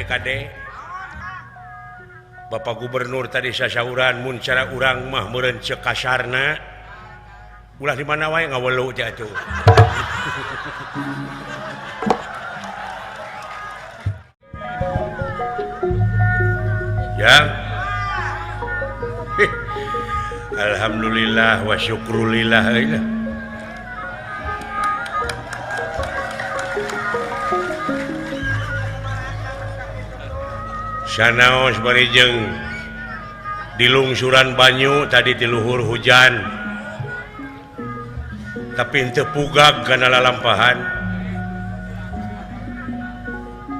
Kade Bapak Gubernur tadi sasyauran mun cara urang mah meureun ceuk kasarna ulah di mana wae ngawelu teh atuh. Ya. Alhamdulillah wa syukrulillah. Sanaos barijeng di lungsuran banyu tadi di luhur hujan tapi henteu pugag kana lalampahan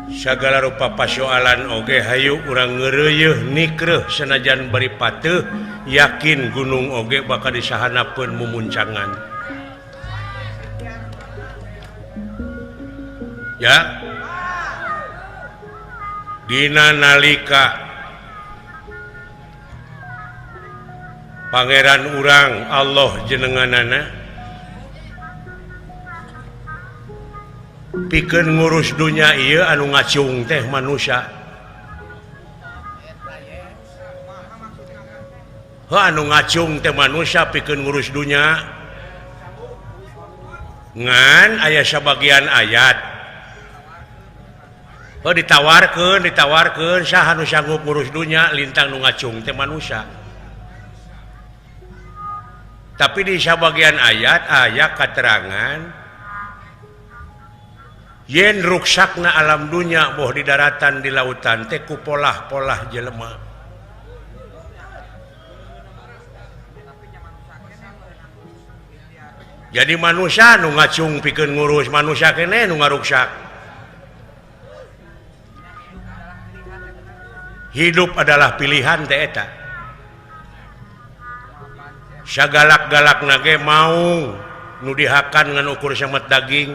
sagala rupa pasoalan oge hayu urang ngeureuyeuh nikreuh sanajan bari pateuh yakin gunung oge bakal disahanapeun mumuncangan ya dina nalika pangeran urang Allah jenenganana pikeun ngurus dunya ieu anu ngacung teh manusia anu ngacung teh manusia pikeun ngurus dunya ngan aya sabagian ayat ditawarkeun saha nu sanggup ngurus dunya lintang nu ngacung teh manusia. Tapi di sabagian ayat aya katerangan yen ruksakna alam dunya boh di daratan di lautan teh ku polah-polah jelema. Jadi manusia nu ngacung pikeun ngurus manusia keneh nu ngaruksak. Hidup adalah pilihan teh eta. Sagalak-galak nage mau nu dihakan ngan ukur samet daging.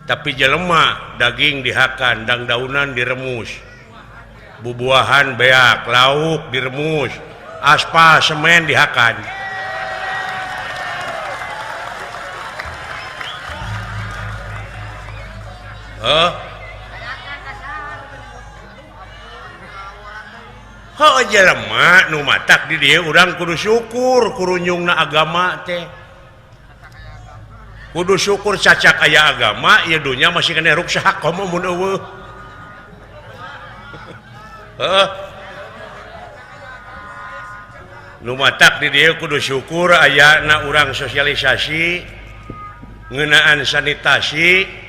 Tapi jelema daging dihakan, dang daunan diremus. Bubuahan beak, lauk diremus, aspal semen dihakan. Jelema nu matak di dieu urang kudu syukur kurunyungna agama teh. Kudu syukur cacak aya agama ieu dunya masih kena ruksak komo mun eueuh. Nu matak di dieu kudu syukur ayana urang sosialisasi ngeunaan sanitasi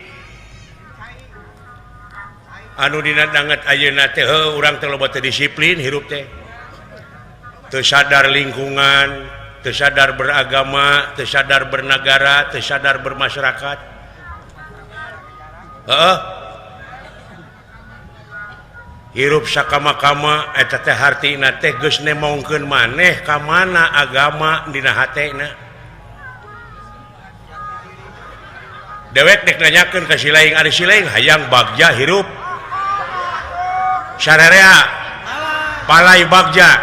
anu dina danget ayeuna teh urang teh loba teu disiplin hirup teh teu sadar lingkungan teu sadar beragama teu sadar bernagara teu sadar bermasyarakat hirup sakama-kama eta teh hartina teh geus nemongkeun maneh ka mana agama dina hatena dewek dek nanyakeun ka silaing ari silaing hayang bagja hirup syararea palai bagja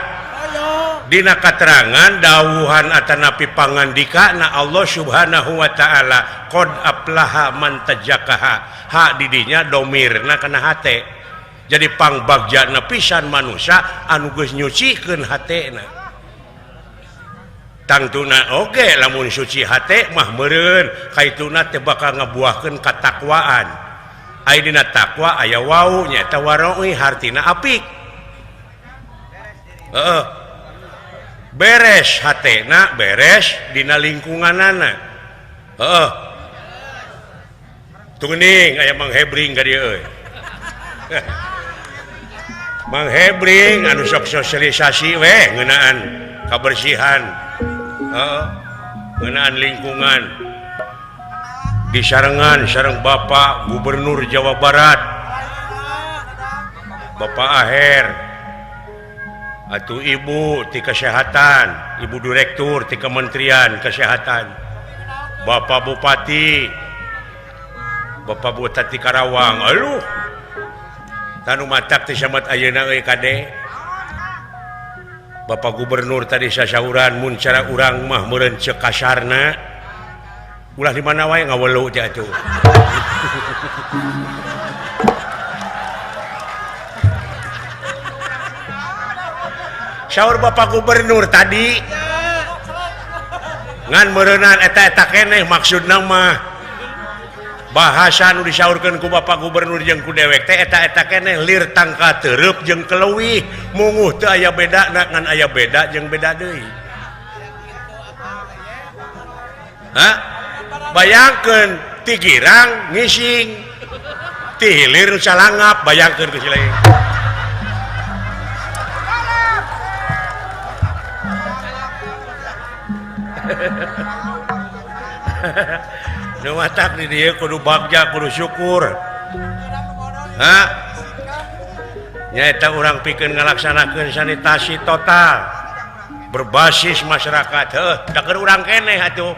dina katerangan dawuhan atanapi pangandikana Allah Subhanahu wa taala qad aflaha man tajakaha ha didinya domirna kana hate jadi pangbagjana pisan manusia anu geus nyucikeun hatena tangtuna oge lamun suci hate mah meureun kaituna teh bakal ngabuahkeun katakwaan. Aidina takwa aya wau nyaeta waroi hartina apik. Beres hatena beres dina lingkunganana. Tungning aya Mang Hebring ka dieu euy. Mang Hebring anu sok sosialisasi we ngeunaan kabersihan. Ngeunaan lingkungan. Disarengan sareng Bapak Gubernur Jawa Barat Bapak Aher atuh Ibu ti Kesehatan Ibu Direktur ti Kementerian Kesehatan Bapak Bupati Bapak Bupati Karawang aluh tanu matak ti samet ayeuna euy Kade Bapak Gubernur tadi sasyauran mun cara urang mah meureun ceuk kasarna ulah di mana wae ngawelu teh atuh. syaur Bapak Gubernur tadi ngan merenang eta keneh maksud nama bahasa nu disaurkeun ku Bapak Gubernur jeung ku dewek teh eta keneh lir tangka teureub jeung keleuwih munguh teu aya bedana ngan aya beda jeung beda deui. Bayangkeun ti girang ngising ti hilir nu salangap bayangkeun ku sileh. Nu matak di dieu kudu bagja kudu syukur. Nyaeta urang pikeun ngalaksanakeun sanitasi total berbasis masyarakat. Da keur urang keneh atuh.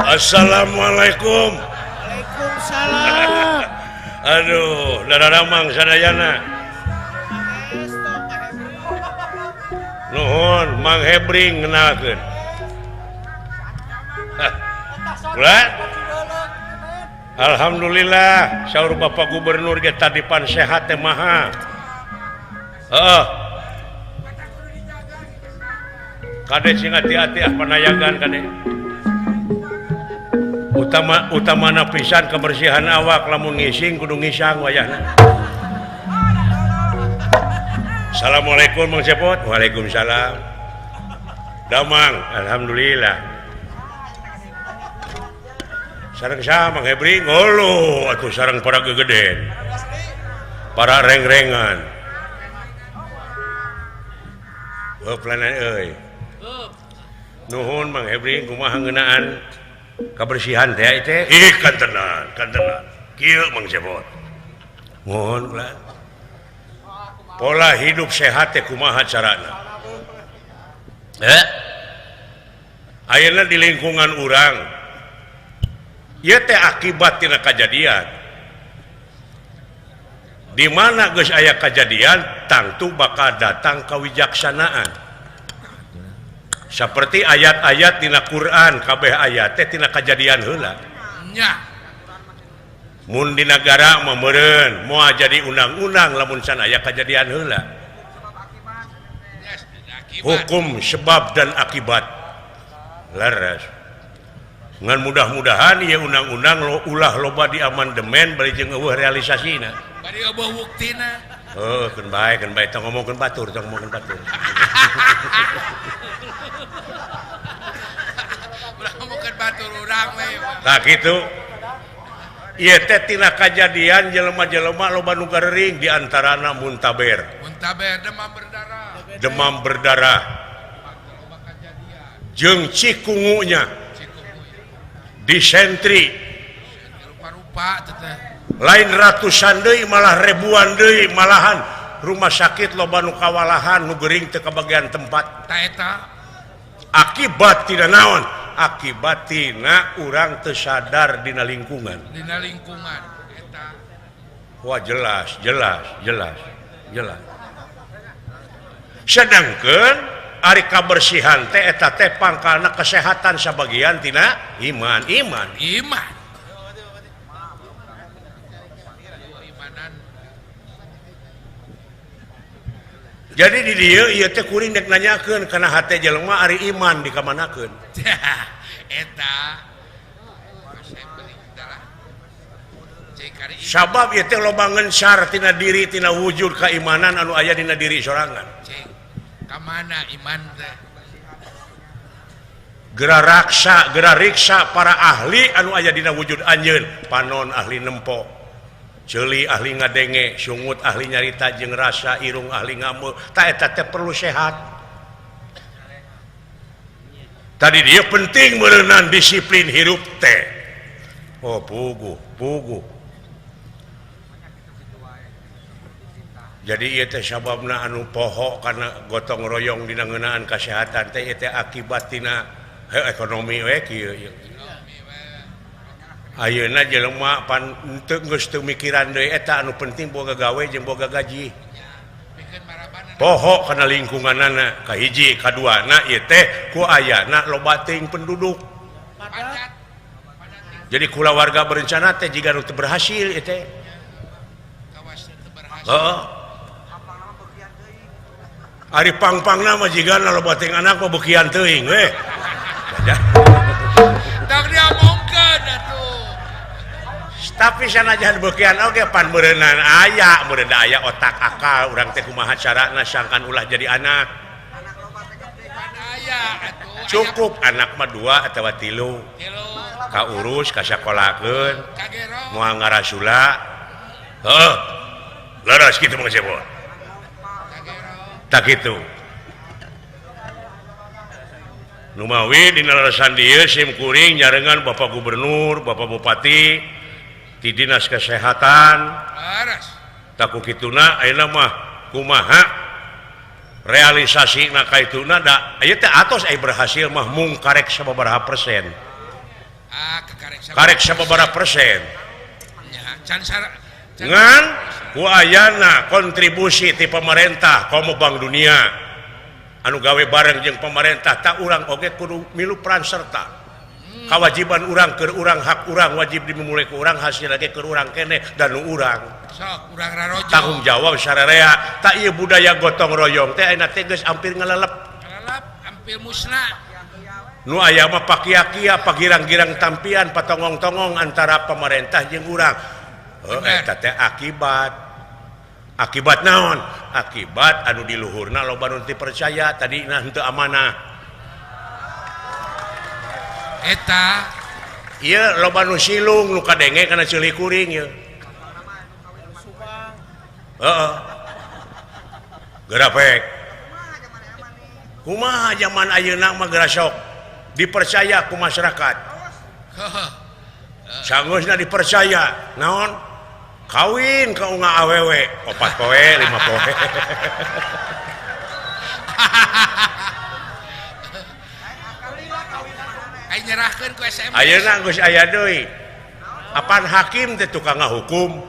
Assalamualaikum. Waalaikumsalam. Aduh, dadaramang sadayana. Nuhun Mang Hebring ngenalkeun. Ulah. Alhamdulillah saur Bapak Gubernur ge tadipan sehat teh maha. Heeh. Kade sing hati-hati panayagan kade. Utamana pisan kebersihan awak lamun ngising kudu ngisang wayahna. Assalamualaikum Mang Cepot. Waalaikumsalam. Damang, alhamdulillah. Sareng saha Mang Hebring? Olo, atuh sareng para gegeden. Para reng-rengan. Planan euy. Nuhun Mang Hebring kumaha ngeunaan kebersihan teh teh. Kan tenan. Kieu Mang Cepot. Nuhun ulah. Pola hidup sehat teh kumaha carana? Ayeuna di lingkungan urang ieu teh akibat tina kajadian. Di mana geus aya kajadian tangtu bakal datang kawijaksanaan. Seperti ayat-ayat dina Quran kabeh ayat teh tina kajadian heula. Nya. Mun di negara memeureun moal jadi undang-undang lamun can aya kajadian heula. Hukum sebab dan akibat laras. Ngan mudah-mudahan ieu undang-undang ulah loba di amandemen bari jeung eueuh realisasina. Bari eueuh buktina. Keun bae tong ngomongkeun batur. Ulah ngomongkeun batur urang we. Tah kitu. Ieu teh tina kajadian jelema-jelema loba nu garering di antarana muntaber. Demam berdarah. Jeung cikungunya. Disentri. Rupa-rupa teh. Lain ratusan deui malah ribuan deui malahan rumah sakit loba nu kawalahan nu geuring teu kabagian tempat. Ta eta akibat tina naon? Akibat tina urang teu sadar dina lingkungan eta. Wah jelas. Sedangkeun ari kabersihan teh eta teh pangkalna kesehatan sabagian tina iman. Jadi di dieu ieu teh kuring dek nanyakeun kana hate jelema ari iman dikamanakeun. Eta sabab ieu teh loba ngencar tina diri tina wujud keimanan anu aya dina diri sorangan. Kamana iman teh? Geura riksa para ahli anu aya dina wujud anjeun, panon ahli nempo. Ceuli ahli ngadenge, sungut ahli nyarita jeung rasa, irung ahli ngame. Ta eta teh perlu sehat. Tadi dia penting meunang disiplin hirup teh. Oh puguh. Jadi ieu teh sababna anu poho kana gotong royong dina ngeunaan kasehatan teh ieu teh akibat tina ekonomi we kieu. Ayeuna jelema pan teu geus teu mikiran deui eta anu penting boga gawe jeung boga gaji. Poho kana lingkunganana kahiji kaduana ieu teh ku ayana loba teuing penduduk. Jadi kulawarga berencana teh jiga nu teu berhasil ieu teh. heeh ari pang-pangna mah jigan loba teuing anak mah beukian teuing we tak diomongkeun atuh tapi sanajan beukian oge pan meureunna aya otak akal urang teh kumaha carana sangkan ulah jadi anak aya atuh cukup anak mah 2 atawa 3 kaurus kasakolakeun moal ngarasula heuh leres kitu mah cepot tak kitu numawi dina leresan dieu sim kuring nyarengan Bapak Gubernur Bapak Bupati di Dinas Kesehatan tak kituna ayeuna mah kumaha realisasina kaituna da aya teh atos aya berhasil mah mung karek sababaraha persen karek sababaraha persen ngan ku ayana kontribusi ti pemerintah komo Bank Dunia anu gawe bareng jeung pemerintah tak urang oge kudu milu peran serta kewajiban urang keur urang hak urang wajib dimulai ku urang hasil lagi keur urang kene dan nu urang sok urang rarojo tanggung jawab sararea tak ieu budaya gotong royong teh ayeuna teh geus hampir ngelelep hampir musnah nu aya mah pakia-kia pagirang-girang tampian patongong-tongong antara pemerintah jeung urang eta teh akibat naon akibat anu di luhurna loba nu teu percaya tadina henteu amanah eta ieu loba nu silung nu kadenge kana ceuli kuring ieu heeh gerapek kumaha zaman ayeuna mah geura sok dipercaya ku masyarakat sanggeusna dipercaya naon kawin ka unga awewe 4 poe 5 poe ai nyerahkeun ku SMS ayeuna geus aya deui apan hakim teh tukang ngahukum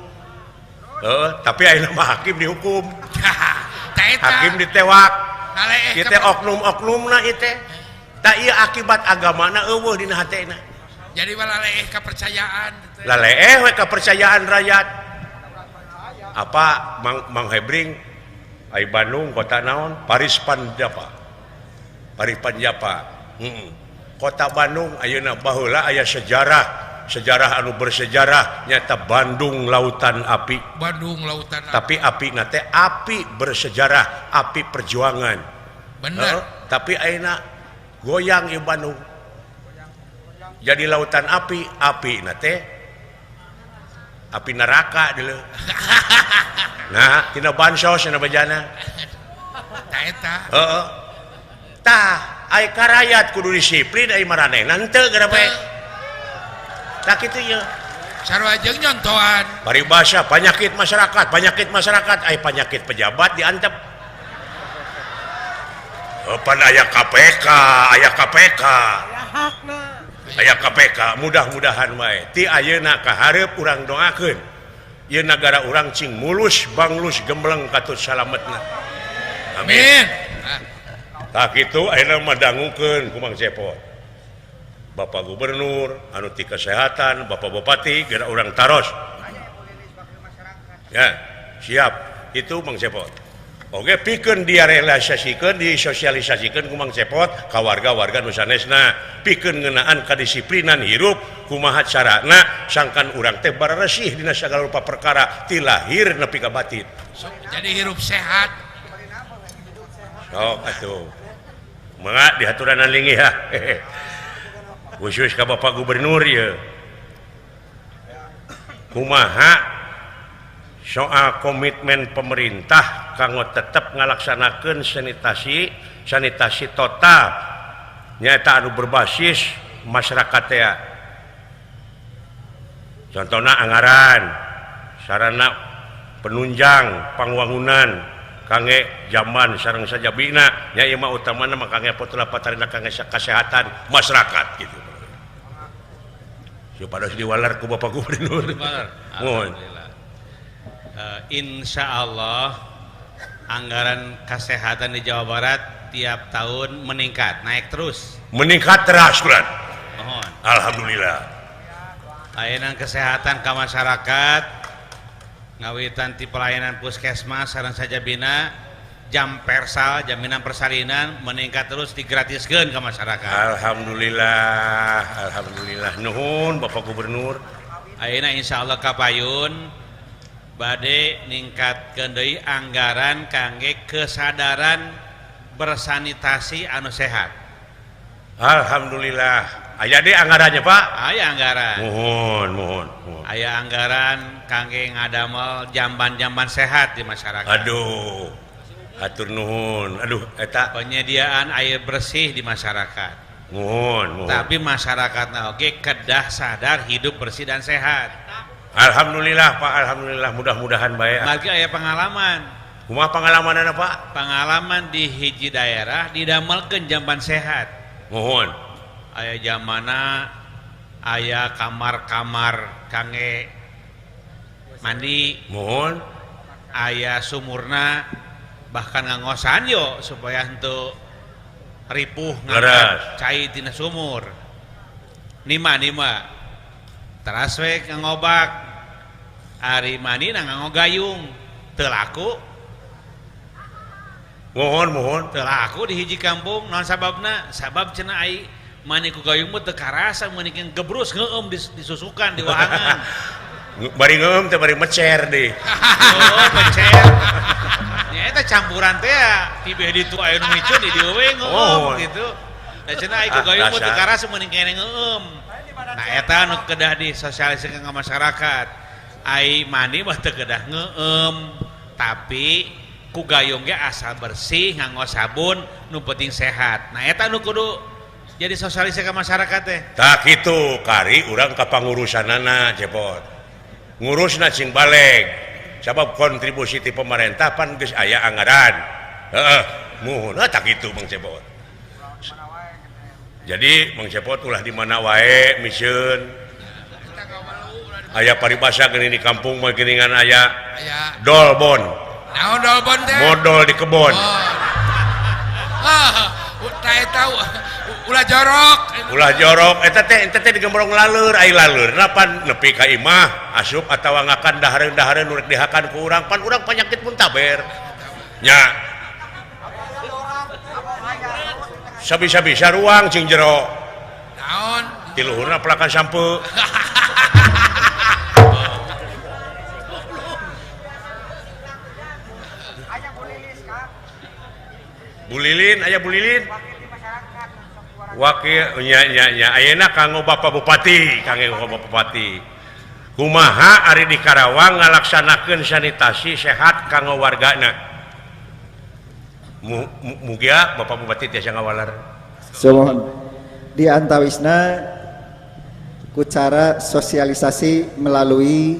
tapi ayeuna mah hakim dihukum hakim ditewak ieu teh oknum-oknumna ieu teh da ieu akibat agamana eueuh dina hatena jadi walaleeh kepercayaan laleeh we kepercayaan rakyat apa Mang Hebring ai Bandung kota naon Paris Panjapa kota Bandung ayeuna baheula aya sejarah anu bersejarah nyata Bandung Lautan Api tapi api na teh api bersejarah api perjuangan bener tapi ayeuna goyang ieu Bandung jadi lautan api na teh api neraka dulu nah tina bansos cenah bejana tah eta tah ai karayat kudu disiplin ai maranehna henteu geura bae tak kitu ieu sarua jeung nyontohan paribasa penyakit masyarakat ai penyakit pejabat diantep pan aya KPK aya KPK mudah-mudahan wae ti ayeuna ka hareup urang doakeun ieu nagara urang cing mulus banglus gembleng katut salametna amin tah kitu ayeuna mah dangukeun ku Mang Cepot Bapak Gubernur anu ti kesehatan Bapak Bupati geura urang taros ya siap itu Mang Cepot oge pikeun direalisasikeun disosialisasikeun ku Mang Cepot ka warga-warga nu sanesna pikeun ngeunaan kadisiplinan hirup kumaha carana sangkan urang teh bararesih dina sagala rupa perkara ti lahir nepi ka batin jadi hirup sehat sok atuh mangga dihaturanan linggih ha khusus ka Bapak Gubernur ieu kumaha soal komitmen pemerintah kanggo tetap ngalaksanakeun sanitasi total nyata anu berbasis masyarakat teh contohna anggaran sarana penunjang pangwangunan kangge zaman sareng sajabina nya ieu mah utamana mah kangge potolapatarina kangge kesehatan masyarakat gitu supados diwalar ku Bapak Gubernur mohon insya Allah anggaran kesehatan di Jawa Barat tiap tahun naik terus Kuran mohon alhamdulillah layanan kesehatan ke masyarakat ngawitan ti pelayanan puskesmas sareng saja bina jam persal jaminan persalinan meningkat terus digratiskeun ke masyarakat. Alhamdulillah nuhun Bapak Gubernur. Ayeuna insyaallah kapayun bade ningkatkeun deui anggaran kangge kesadaran bersanitasi anu sehat. Alhamdulillah aya deui anggarannya Pak. Aya anggaran. Mohon. Aya anggaran kangge ngadamel jamban-jamban sehat di masyarakat. Aduh hatur nuhun. Aduh eta Penyediaan air bersih di masyarakat. mohon. Tapi masyarakatna oge kedah sadar hidup bersih dan sehat. Alhamdulillah Pak, alhamdulillah mudah-mudahan bae. Lagi aya pengalaman. Kumaha pengalamanana Pak? Pengalaman di hiji daerah didamelkeun jamban sehat. Mohon. Aya jamana aya kamar-kamar kangge mandi, Mohon. aya sumurna bahkan nganggosan yo supaya henteu ripuh ngangkat cai tina sumur. Nima teras we ngobak ari mani nganggo gayung teu laku. Mohon. Teu laku di hiji kampung. Naon sababna? Sabab cenah ai mani ku gayung mah teu karasa mani ke gebrus ngeueum disusukan di wahangan. Bari ngeueum teh bari mecer deh. Oh, mecer. Nya eta campuran teh tibeh ditu aya nu micun di dieu we ngeueum gitu. Da cenah ai ku gayung mah teu karasa mani kene ngeueum. Nah eta anu kedah disosialisasikan ke masyarakat. Ai mani mah teu kedah ngeueum, tapi ku gayung ge asal bersih nganggo sabun nu penting sehat. Nah eta anu kudu jadi sosialisasi ke masyarakat teh. Tak kitu kari urang ka pangurusanana cepot. Ngurusna cing baleg. Sabab kontribusi ti pemerintah pan geus aya anggaran. Heeh, muhun tak kitu Mang Cepot. Jadi Mang Cepot ulah di mana wae misieun. Aya paribasa geuning di kampung mah geuningan aya dolbon. Naon dolbon teh? Modal di kebon. Tah tahu ulah jorok. Ulah jorok eta teh digembrong laleur, ai laleur pan nepi ka imah asup atawa ngakan dahareun-dahareun nu rek dihakan ku urang pan urang penyakit pun taber. Nya. Sabisa-bisa ruang cing jero. Naon? Ti luhurna pelakan sampeu. Bulilin aya bulilin. Wakil nya ayeuna kanggo Bapak Bupati, kumaha ari di Karawang ngalaksanakeun sanitasi sehat kanggo wargana. Mugia Bapak Bupati tiasa ngawalar. Sumohon di antawisna ku cara sosialisasi melalui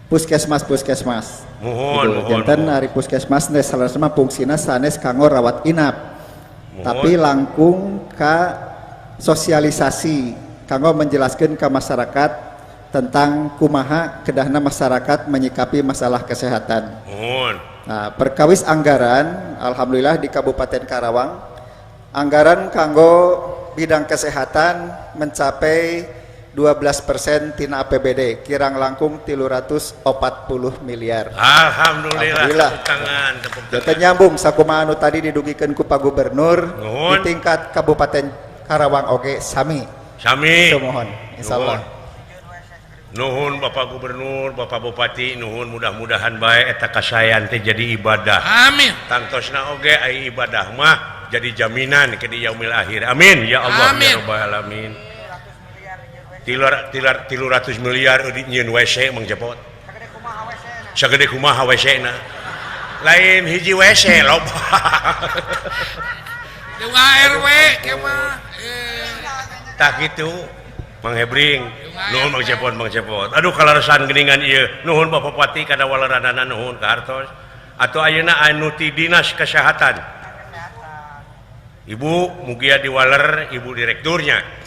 puskesmas. Mohon. Janten ari puskesmas teh salasna fungsina sanes kanggo rawat inap. Tapi langkung ka sosialisasi kanggo menjelaskan ke masyarakat tentang kumaha kedahna masyarakat menyikapi masalah kesehatan. Nah, perkawis anggaran, alhamdulillah di Kabupaten Karawang, anggaran kanggo bidang kesehatan mencapai 12% tina APBD, kirang langkung 340 miliar. Alhamdulillah. Tangan. Jadi nyambung sakumaha anu tadi didugikeun ku Pak Gubernur di tingkat Kabupaten Karawang oge sami. Mohon. Insyaallah. Nuhun Bapak Gubernur, Bapak Bupati, nuhun mudah-mudahan bae eta kasayan teh jadi ibadah. Amin. Tangtosna oge ai ibadah mah jadi jaminan ke di yaumil akhir. Amin ya Allah ya rabbal alamin. 300 miliar nyieun WC Mang Cepot. Sagede kumaha WC-na? Lain hiji WC loba. Deung RW kieu mah. Tak kitu Mang Hebring. Nuhun Mang Cepot. Aduh kalarasan geuningan ieu. Nuhun Bapak Bupati kada walaranana nuhun ka hartos. Atuh ayeuna anu ti Dinas Kesehatan. Ibu mugia diwaler Ibu Direkturnya.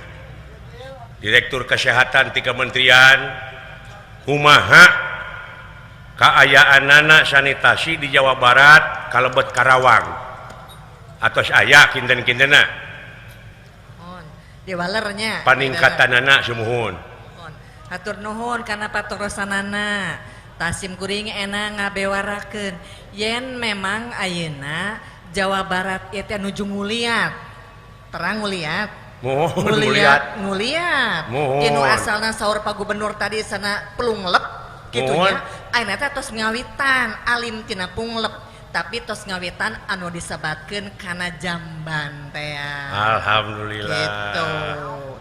Direktur Kesehatan ti Kementerian kumaha kaayaanana sanitasi di Jawa Barat kalebet Karawang atos aya kinten-kintena diwalernya paningkatanana sumuhun hatur nuhun kana patoresanana Tasim kuring enak ngabewarakeun yen memang ayeuna Jawa Barat ieu teh nuju nguliat terang nguliat nguliat kinu asalna saur Pak Gubernur tadi sana pelunglep gitunya ayeuna teh tos ngawitan alim tina punglep tapi tos ngawitan anu disebatkeun kana jamban teh alhamdulillah gitu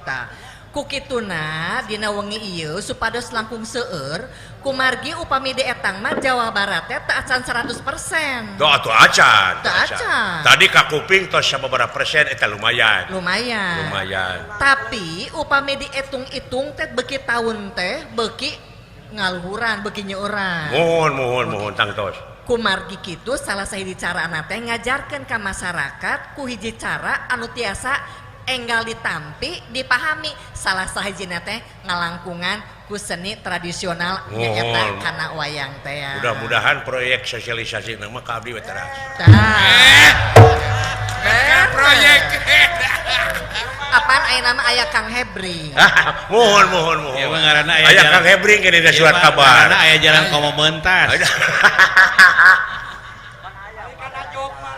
tah ku kituna dina wengi ieu supados langkung seueur kumargi upami di etang mah Jawa Barat teh teu acan 100%. Doa atuh acan. Tadi ka kuping tos sababaraha persen eta lumayan. Tapi upami diitung-itung teh beuki taun teh beuki ngaluhuran beuki nyeuran. Mohon tang tos. Kumargi kitu salah sahiji carana teh ngajarkeun ka masyarakat ku hiji cara anu tiasa enggal ditampi dipahami salah sahijina teh ngalangkungan ku seni tradisional nyaeta kana wayang teh. Mudah-mudahan proyek sosialisasi nama ka abdi we teras. Proyek. Apaan aya nama aya Kang Hebring. Mohon. Ya ngaranna aya Kang Hebring ge dina surat kabar. Ngaranna aya jalan komo mentas.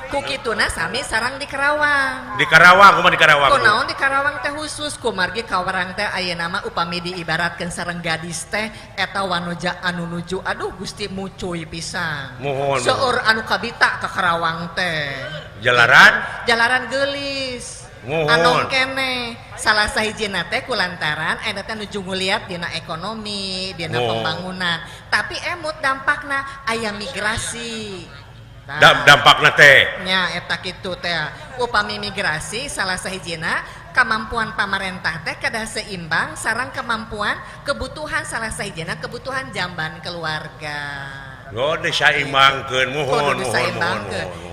Ku kituna sami sarang di Karawang. Di Karawang, kumaha di Karawang? Kunaon di Karawang teh khusus kumargi kawarang teh aya nama upami diibaratkeun sareng gadis teh eta wanoja anu nuju aduh Gusti mucuy pisan. Seueur anu kabita ka Karawang teh. Jalaran geulis. Anu kene salah sahijina teh kulantaran eta teh nuju nguliat dina ekonomi, dina pembangunan. Tapi emut dampakna aya migrasi. Dampakna teh nya eta kitu teh upami migrasi salah sahijina kemampuan pamarentah teh kada seimbang sareng kemampuan kebutuhan salah sahijina kebutuhan jamban keluarga disaimbangkeun mohon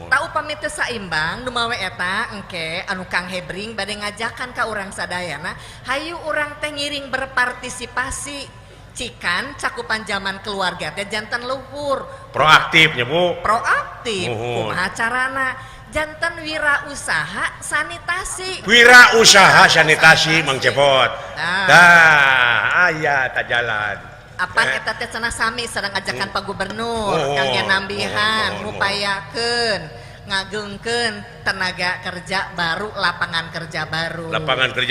tak upami teu saimbang nu mawe eta engke anu Kang Hebring bade ngajakan ka urang sadayana hayu urang teh ngiring berpartisipasi cikan cakupan zaman keluarga teh janten luhur proaktif kumaha carana janten wirausaha sanitasi Mang Cepot aya tak jalan apa eta teh cenah sami sareng ajakan Pak Gubernur kangge nambihan ngupayakeun ngagengkeun tenaga kerja baru lapangan kerja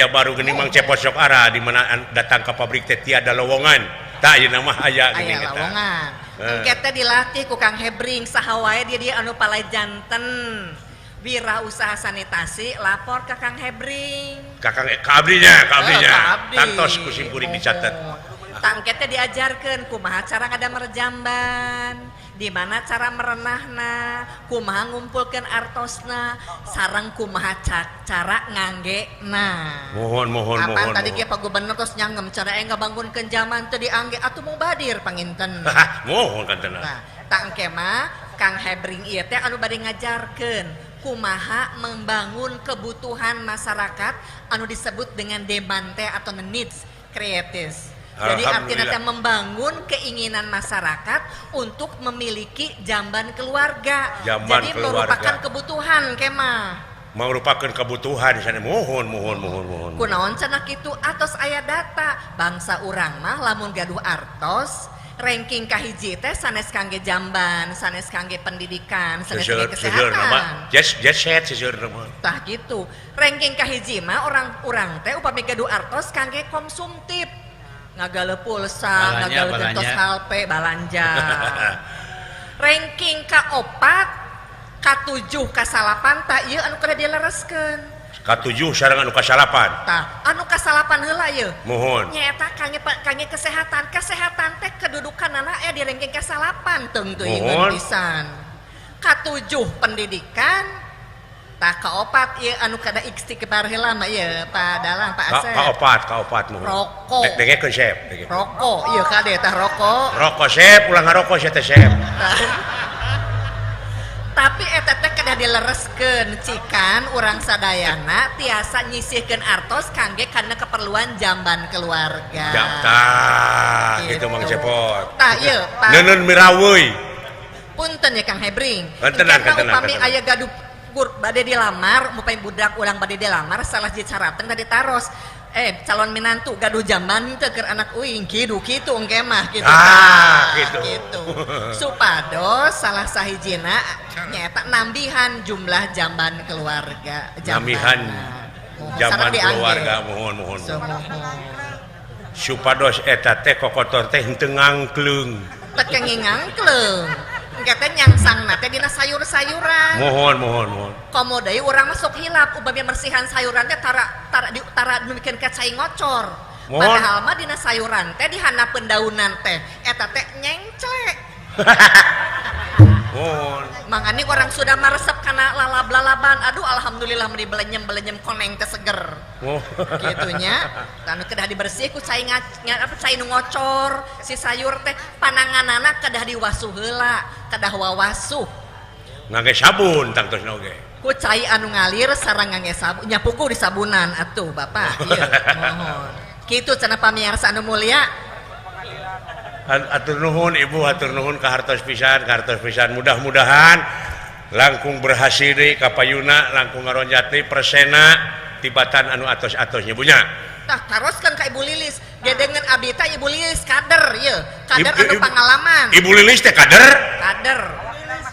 baru geuning Mang Cepot sok ara di mana datang ke pabrik teh tiada lowongan tah ieu mah aya geuning eta lowongan engke teh dilatih ku Kang Hebring saha wae dia anu palai janten wirausaha sanitasi lapor ke Kang Hebring ka abdinya kantos kusim kuring dicatet tangke teh diajarkeun kumaha cara ngadamel jamban di mana cara merenahna kumaha ngumpulkeun artosna sareng kumaha cara nganggena mohon tadi ge Pak Gubernur tos nyangem cara ngabangunkeun zaman teu diangge atuh mubadir panginten mohon kantena tangke mah Kang Hebring ieu teh anu bade ngajarkeun kumaha membangun kebutuhan masyarakat anu disebut dengan demand teh atau needs creative. Jadi artinya membangun keinginan masyarakat untuk memiliki jamban keluarga. Jadi merupakan kebutuhan kemah. Merupakan kebutuhan sana mohon. Kunaon cenah kitu atos aya data bangsa urang mah lamun gaduh artos ranking kahiji teh sanes kangge jamban, sanes kangge pendidikan, sanes kangge kesehatan. Just set tah gitu. Ranking kahiji mah orang teh upami gaduh artos kangge konsumtif. Ngagale pulsa, ngagale gentos halpe, balanja. Ranking ka-4, ka-7, ka-8 tah ieu anu kada dilereskeun. Ka-7 sareng anu ka-8. Tah, anu ka-8 heula ieu. Mohon. Nyaeta kangge kesehatan. Kesehatan teh kedudukanna aya di ranking ka-8 teung teuing pisan. Ka-7 pendidikan. Tah ka-4 ieu anu kada istighfar heula mah ieu Pak Dalang Pak Asep. Ka-4 mohon. Rokok. Dengekeun Chef. Rokok ieu kade tah rokok. Rokok Chef, ulang ngarokok sia teh Chef. Tapi eta teh kada dilereskeun cikan urang sadayana tiasa nyisihkeun artos kangge kana keperluan jamban keluarga. Tah gitu Mang Cepot. Tah ieu Pak. Neun miraweuy. Punten ya Kang Hebring. Tenang. Upami aya gaduh bade dilamar, mupay budak ulang bade dilamar salah jadi syaratan tadi taros calon minantu gaduh jamban teu keur anak uing kidu kitu engke mah kitu. Gitu. Supados salah sahijina nyaeta nambihan jumlah jamban keluarga. Nambihan jamban keluarga mohon. Supados eta teh kokotor teh henteu ngangkleung. Teu ngangkleung. Engke teh nyangsangna teh dina sayur-sayuran. Mohon. Komo deui urang masuk hilap upami bersihan sayuran teh tara numikeun ka cai ngocor. Padahal mah dina sayuran teh dihanapeun daunan teh eta teh nyengclek. Mangani orang sudah maresep kana lalab-lalaban. Aduh alhamdulillah meuni belenyem koneng teh seger. Gitunya. Anu kedah dibersih ku cai cai nu ngocor, si sayur teh pananganana kedah diwasuh heula, kedah wawasuh. Ngangge sabun tangtosna oge. Ku cai anu ngalir sareng ngangge sabun, nyapuku di sabunan atuh Bapak. Ieu mohon. Kitu cenah pamirsa anu mulia. Atur nuhun Ibu, atur nuhun ka hartos pisan, mudah-mudahan langkung berhasil deui ka payuna, langkung ngaronjat deui persena tibatan anu atos-atosnya punya. Tah taroskeun ka Ibu Lilis, gedengan abdi teh Ibu Lilis kader ieu, kader anu pangalaman. Ibu Lilis teh kader? Kader.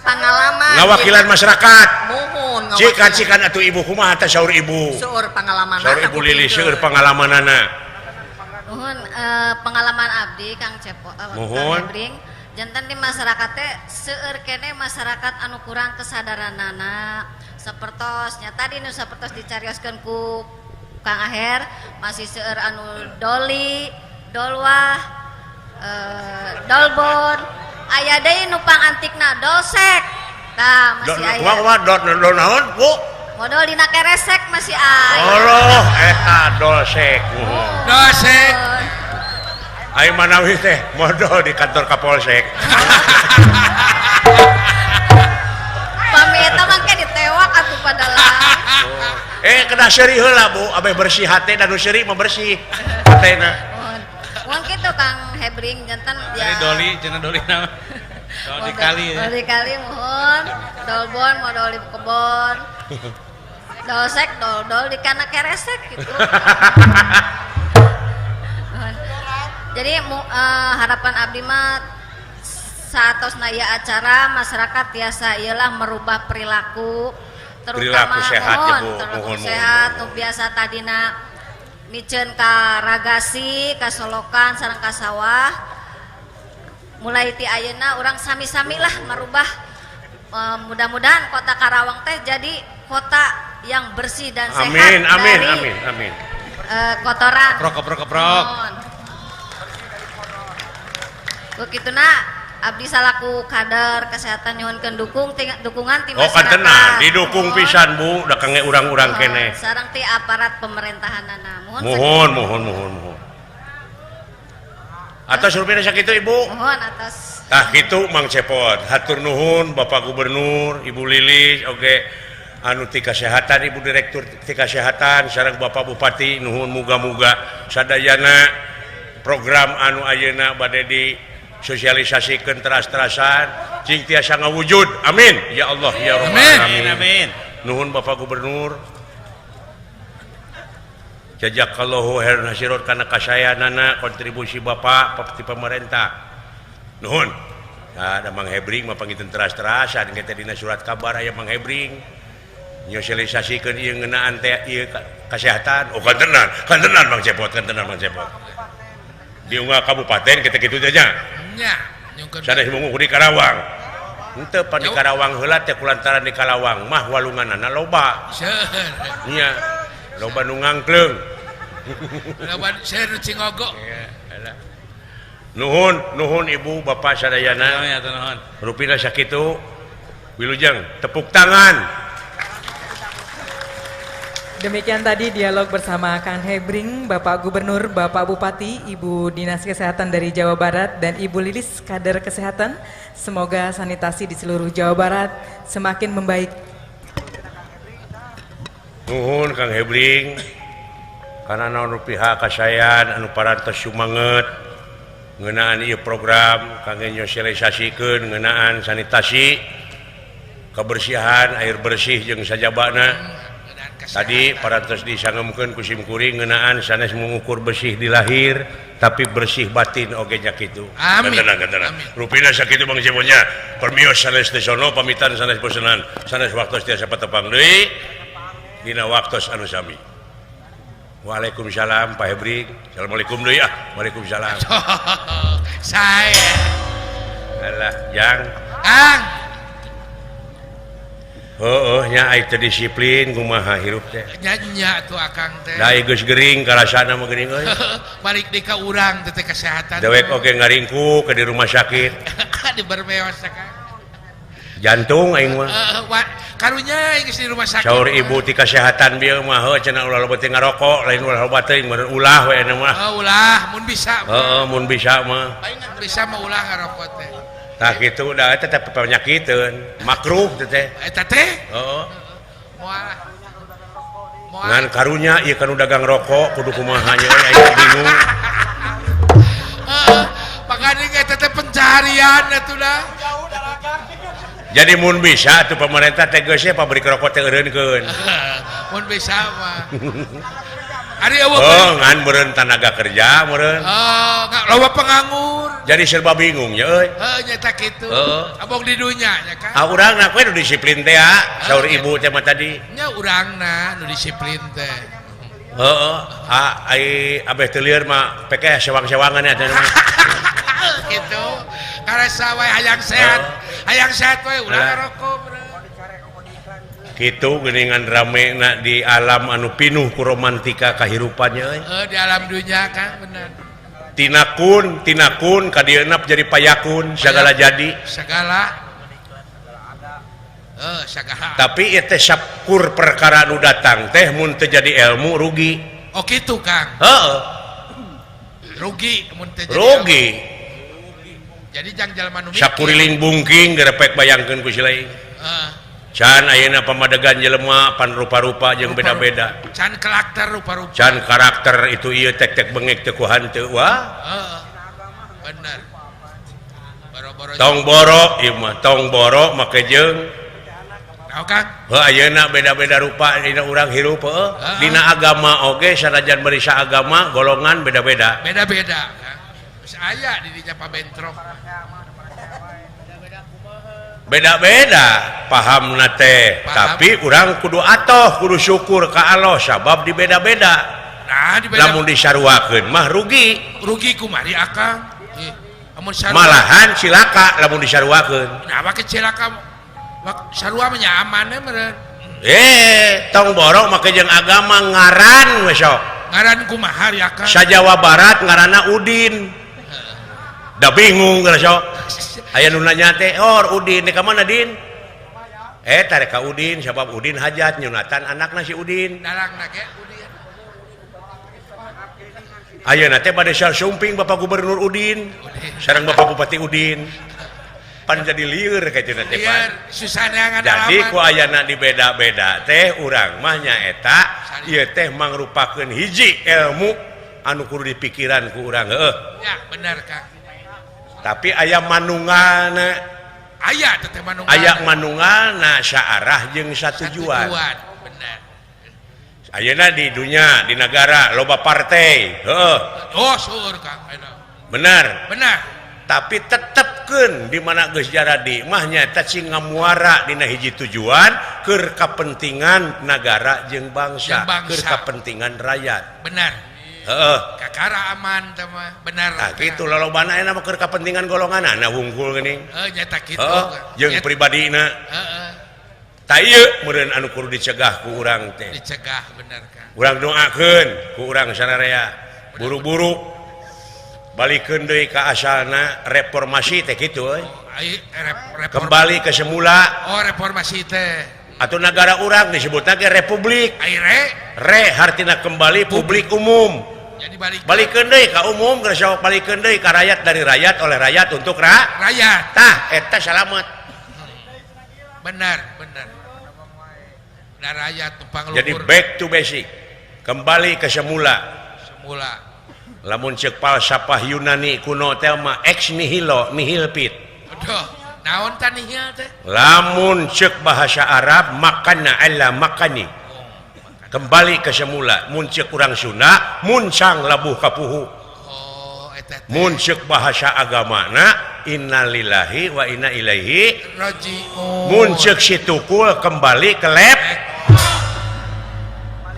Pangalaman. Ngawakilan masyarakat. Muhun Cikan atuh Ibu kumaha teh saur Ibu? Seueur pangalaman. Saur Ibu Lilis seueur pangalamanana. Mohon pengalaman abdi Kang Cepo Hebring jantan di masyarakat teh seueur kene masyarakat anu kurang kesadaranana sapertos nyata nu sapertos dicarioskeun ku Kang Aher masih seueur anu doli dolwah dolbon aya deui nu pangantikna dolsek tah masih aya dol naon Bu? modal dina keresek masih aya. Allah eta dolsek. Dolsek. Aing manawi teh modal di kantor Kapolsek. Pami eta mangke ditewak atuh padahal. Kena seuri heula Bu, abeh bersih hate dan nu seuri mah bersih hatena. Mun kitu Kang Hebring jantan ya. Doli cenah doli nama. Doli kali ya. Doli kali mohon. Dolbon mau doli kebon. Dolsek dol di kana keresek gitu. Jadi harapan abdi mah saatosna ieu acara masyarakat tiasa ialah merubah perilaku terutama mohon sehat nu biasa tadina miceun ka ragasi ka solokan sareng ka sawah mulai ti ayeuna urang sami-sami lah merubah mudah-mudahan kota Karawang teh jadi kota yang bersih dan sehat amin. Kotoran keprok Bekituna abdi salaku kader kesehatan nyuhunkeun dukungan ti masyarakat. Kantenan didukung pisan Bu, da kangge urang-urang kene. Sareng ti aparat pemerintahanana. Mohon. Atas rupina sakitu Ibu? Mohon atas. Tah kitu Mang Cepot. Hatur nuhun Bapak Gubernur, Ibu Lilis, oge anu ti kesehatan, Ibu Direktur ti kesehatan sareng Bapak Bupati nuhun muga-muga sadayana program anu ayeuna bade di sosialisasikeun teras-terasan cing tiasa ngawujud. Amin ya Allah ya rabbal alamin. Amin. Nuhun Bapak Gubernur. Jazakallahu khairan hasirat kana kasayanana kontribusi Bapak ti pemerintah. Nuhun. Ada Mang Hebring mah pangitun teras-terasan kita dina surat kabar aya Mang Hebring nyosialisasikeun ieu ngeunaan teh ieu kesehatan. Kantenan Mang Cepot, di unggah kabupaten kita kitu aja. Nya, sanes mungu di Karawang. Henteu pan di Karawang heula teh kulantaran di Kalawang mah walunganana loba. Seueur. Nya. Loba nu ngangkleung. Loba seueur cingogok. Nuhun Ibu Bapak sadayana. Rupina sakitu. Wilujeng tepuk tangan. Demikian tadi dialog bersama Kang Hebring, Bapak Gubernur, Bapak Bupati, Ibu Dinas Kesehatan dari Jawa Barat, dan Ibu Lilis kader kesehatan. Semoga sanitasi di seluruh Jawa Barat semakin membaik. Nuhun Kang Hebring, karena naon pihak kasayan anu parantos sumanget ngeunaan ieu program kangge nyosialisasikeun ngeunaan sanitasi, kebersihan, air bersih jeung sajabana. tadi parantos disangemkeun ku simkuring ngeunaan sanes mengukur bersih di lahir tapi bersih batin oge nya kitu. Amin. Gantena. Rupina sakitu Bang Jemonya. Permios sanes teh sono pamitan sanes bosenan sanes waktos tiasa patepang deui dina waktos anu sami. Waalaikumsalam Pak Hebring. Assalamualaikum deui ah. Waalaikumsalam. Saya. Alah, Jang. Kang. Nya ai teu disiplin kumaha hirup teh. Nya tuh akang teh. Da geus gering kalasana mah gering euy. Balik deui ka urang teh kesehatan. Dewek oge ngaringku ke di rumah sakit. Di bermeos Kang. Jantung aing mah. Karunya geus di rumah sakit. Saur ibu ti kesehatan bieu mah heuh cenah ulah loba teh ngarokok, lain ulah loba teh ulah we anu mah. Ulah mun bisa. Heeh, mun bisa mah. Bisa mah ulah ngarokok teh. Tah kitu da eta teh penyakiteun, makruh teh. Eta teh? Heeh. Moal. Ngan karunya ieu kan dagang rokok kudu kumaha nya aing bingung. Heeh. Pagani eta teh pencarian atuh dah. Jadi mun bisa tuh pemerintah teh geus pabrik rokok teh eureunkeun. Mun bisa mah. Ari eueuh. Oh, ngan meureun tenaga kerja meureun. Oh, loba penganggur. Jadi serba bingung ya euy. Heeh, nyata kitu. Abong di dunya nya kan. Ah urangna we nu disiplin teh saur ibu teh mah tadi. Nya urangna nu disiplin teh. Heeh, ai abeh teu lieur mah peke sewang-sewangan ya teh. Gitu. Karasa wae hayang sehat. Hayang sehat wae ulah ngarokok. Kitu geuningan ramena di alam anu pinuh ku romantika kahirupannya euy. Di alam dunya kan bener. Tinakun ka dieuna jadi payakun segala jadi. Segala. Segala. Tapi ieu teh sapkur perkara nu datang teh mun teu jadi ilmu rugi. Oh kitu Kang. Heeh. Rugi mun teu jadi. Rugi. Jadi jang jalma nu mikir. Sapuriling bungking gerepek bayangkeun ku si lain. Can ayeuna pamadegan jelema pan rupa-rupa jeung beda-beda. Can karakter rupa-rupa. Can karakter itu ieu tek-tek bengek teu ku hanteu wah. Bener. Boro-boro. Tong boro ieu mah tong boro make jeung. Naon Kang? Heuh ayeuna beda-beda rupa dina urang hirup heuh. Dina agama oge sanajan bari agama golongan beda-beda. Beda-beda Kang. Geus aya di dinya pabentrok. Beda-beda paham nate tapi urang kudu atoh kudu syukur ka Allah sabab di beda-beda. Nah, di beda. Lamun disarwakeun mah rugi kumari akang. Amun malahan cilaka lamun disarwakeun. Nah make cilaka sarua mah nya aman meureun. Tong borok make jeung agama ngaran we sok. Ngaran kumaha ya akang? Sa Jawa Barat ngaranna Udin. Da bingung geus sok. Aya nu nanya teh, "Oh, Udin di ka mana, Din?" Tare ka Udin sabab Udin hajat nyunatan anakna si Udin. Darangna ge Udin. Ayeuna teh bade sumping Bapak Gubernur Udin. Sareng Bapak Bupati Udin. Pan jadi lieur kitu teh pan. Susah neangan. Jadi ku ayana di beda-beda teh urang mah nyaeta ieu teh mangrupakeun hiji ilmu anu kudu dipikiran ku urang heueuh. Ya, bener Kang. Tapi aya manunggalna. Aya teh manunggalna. Aya manunggalna saarah jeung satujuan. Bener. Ayeuna di dunya, di negara loba partai, heueuh. Oh, seueur Kang. Bener. Bener. Tapi tetepkeun di mana geus jaradi mah nyaeta cing ngamuara dina hiji tujuan keur kapentingan negara jeung bangsa, keur kapentingan rakyat. Bener. Heeh. Kakara aman teh mah bener. Tah kitu lolobana aya mah keur kapentingan golonganana wungkul geuning. Nyata kitu. Jeung pribadina. Heeh. Tah ieu meureun anu kudu dicegah ku urang teh. Dicegah bener Kang. Urang doakeun ku urang sararea buru-buru balikeun deui ka asalna reformasi teh kitu euy. Kembali ke semula. Oh, reformasi teh. Atau negara urang disebutna ge republik. Re hartina kembali publik umum. Jadi balikeun deui ka umum geus sok balikeun deui ka rakyat dari rakyat oleh rakyat untuk rakyat. Tah eta salamet. Benar. Nah rakyat tumpang luhur. Jadi back to basic. Kembali ke semula. Lamun ceuk falsafah Yunani kuno teh mah ex nihilo nihil pit. Aduh. Naon tah nihil teh? Lamun ceuk bahasa Arab makana alla makani. kembali ke semula muncul kurang Sunda muncang labuh kapuhu muncul bahasa agamana innalillahi wa inna ilaihi muncul situkul kembali ke lab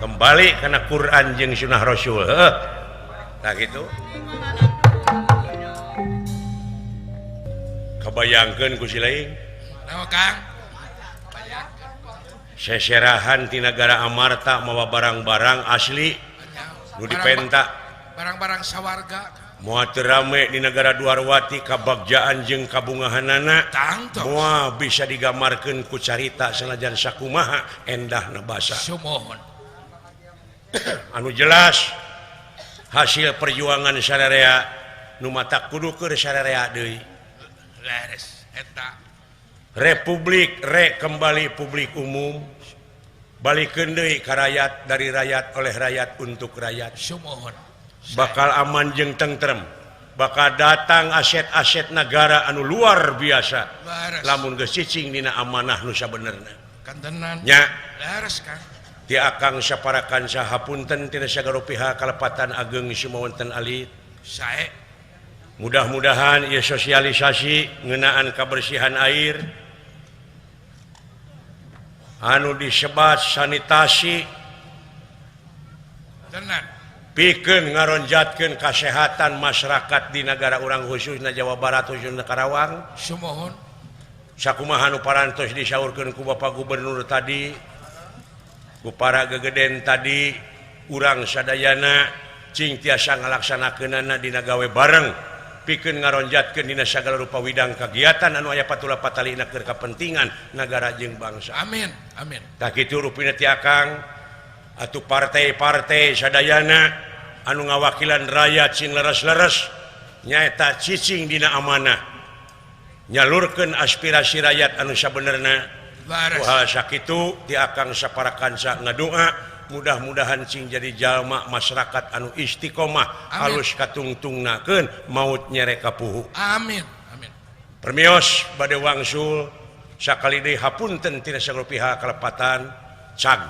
kembali karena Quran jeung sunnah Rasul nah gitu kebayangkeun ku si lain Kang seserahan di negara Amarta mawa barang-barang asli nu dipenta barang-barang sawarga moal teu rame di negara Duarwati kabagjaan jeung kabungahanana moal bisa digambarkeun ku carita sanajan sakumaha endahna basa sumohon anu jelas hasil perjuangan sararea nu mata kudu keur sararea deui leres eta Republik kembali publik umum balikeun deui ka rakyat dari rakyat oleh rakyat untuk rakyat sumohon bakal aman jeung tentrem bakal datang aset-aset negara anu luar biasa lamun geus cicing dina amanah nu sabenerna kantenan nya leres Kang ti akang saparakan sahapunten tina sagala pihak kalepatan ageng sumawonten alit sae mudah-mudahan ieu sosialisasi ngeunaan kabersihan air anu disebat sanitasi tenan pikeun ngaronjatkeun kasehatan masyarakat di negara urang khususna Jawa Barat khususna Karawang sumohon sakumaha nu parantos disaurkeun ku Bapak Gubernur tadi ku para gegeden tadi urang sadayana cing tiasa ngalaksanakeunana dina gawe bareng pikeun ngaronjatkeun dina sagala rupa widang kagiatan anu aya patula patalina keur kapentingan nagara jeung bangsa amin amin tah kitu rupina ti akang atuh partai-partai sadayana anu ngawakilan rakyat sing leres-leres nyaeta cicing dina amanah nyalurkeun aspirasi rakyat anu sabenerna kumaha sakitu ti akang saparakansa ngadoa mudah-mudahan cing jadi jalma masyarakat anu istiqomah halus katungtungnakeun maut nyere kapuhu amin amin permios bade wangsul sakali deui hapunten tina sagala pihak kalepatan cag